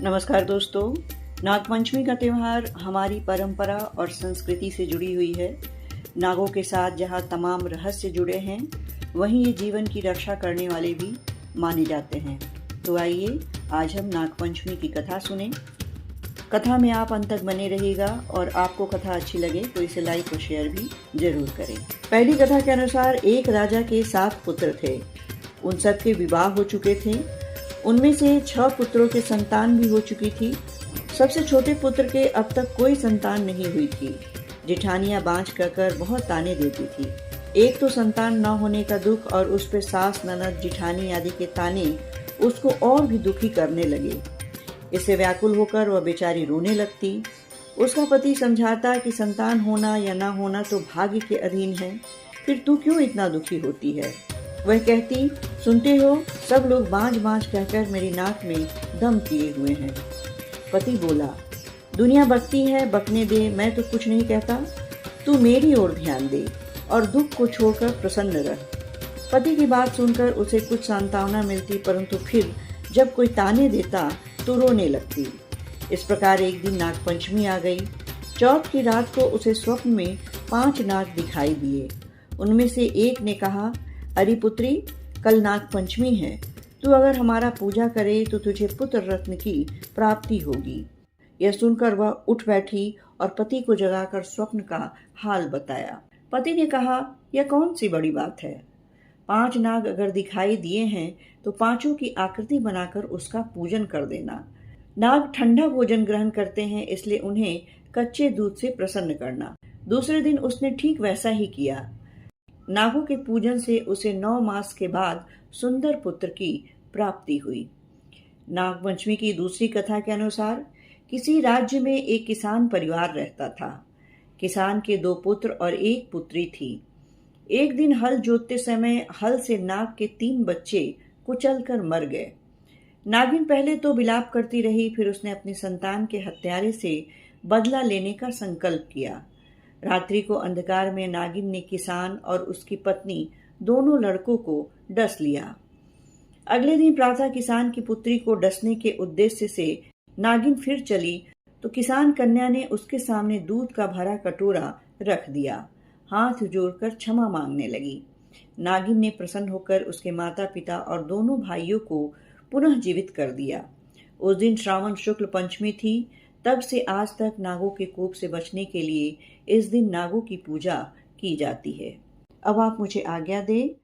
नमस्कार दोस्तों। नागपंचमी का त्यौहार हमारी परंपरा और संस्कृति से जुड़ी हुई है। नागों के साथ जहाँ तमाम रहस्य जुड़े हैं, वहीं ये जीवन की रक्षा करने वाले भी माने जाते हैं। तो आइए आज हम नागपंचमी की कथा सुने। कथा में आप अंत तक बने रहिएगा और आपको कथा अच्छी लगे तो इसे लाइक और शेयर भी जरूर करें। पहली कथा के अनुसार एक राजा के 7 पुत्र थे। उन सब के विवाह हो चुके थे। उनमें से 6 पुत्रों के संतान भी हो चुकी थी। सबसे छोटे पुत्र के अब तक कोई संतान नहीं हुई थी। जेठानियां बांझ कहकर बहुत ताने देती थी। एक तो संतान न होने का दुख और उस पर सास, ननद, जिठानी आदि के ताने उसको और भी दुखी करने लगे। इससे व्याकुल होकर वह बेचारी रोने लगती। उसका पति समझाता कि संतान होना या ना होना तो भाग्य के अधीन है, फिर तू क्यों इतना दुखी होती है। वह कहती, सुनते हो, सब लोग बांझ बांझ कहकर मेरी नाक में दम किए हुए हैं। पति बोला, दुनिया बकती है, बकने दे, मैं तो कुछ नहीं कहता। तू मेरी ओर ध्यान दे और दुख को छोड़कर प्रसन्न रह। पति की बात सुनकर उसे कुछ सांत्वना मिलती, परंतु फिर जब कोई ताने देता तो रोने लगती। इस प्रकार एक दिन नागपंचमी आ गई। चौथ की रात को उसे स्वप्न में 5 नाग दिखाई दिए। उनमें से एक ने कहा, अरे पुत्री, कल नागपंचमी है, तू अगर हमारा पूजा करे तो तुझे पुत्र रत्न की प्राप्ति होगी। यह सुनकर वह उठ बैठी और पति को जगाकर स्वप्न का हाल बताया। पति ने कहा, यह कौन सी बड़ी बात है। 5 नाग अगर दिखाई दिए हैं तो 5 की आकृति बनाकर उसका पूजन कर देना। नाग ठंडा भोजन ग्रहण करते हैं, इसलिए उन्हें कच्चे दूध से प्रसन्न करना। दूसरे दिन उसने ठीक वैसा ही किया। नागों के पूजन से उसे 9 मास के बाद सुंदर पुत्र की प्राप्ति हुई। नागपंचमी की दूसरी कथा के अनुसार किसी राज्य में एक किसान परिवार रहता था। किसान के 2 पुत्र और 1 पुत्री थी। एक दिन हल जोतते समय हल से नाग के 3 बच्चे कुचलकर मर गए। नागिन पहले तो विलाप करती रही, फिर उसने अपनी संतान के हत्यारे से बदला लेने का संकल्प किया। रात्रि को अंधकार में नागिन ने किसान और उसकी पत्नी दोनों लड़कों को डस लिया। अगले दिन प्रातः किसान की पुत्री को डसने के उद्देश्य से नागिन फिर चली तो किसान कन्या ने उसके सामने दूध का भरा कटोरा रख दिया। हाथ जोड़कर क्षमा मांगने लगी। नागिन ने प्रसन्न होकर उसके माता पिता और दोनों भाइयों को पुनः जीवित कर दिया। उस दिन श्रावण शुक्ल पंचमी थी। तब से आज तक नागों के कोप से बचने के लिए इस दिन नागों की पूजा की जाती है। अब आप मुझे आज्ञा दें।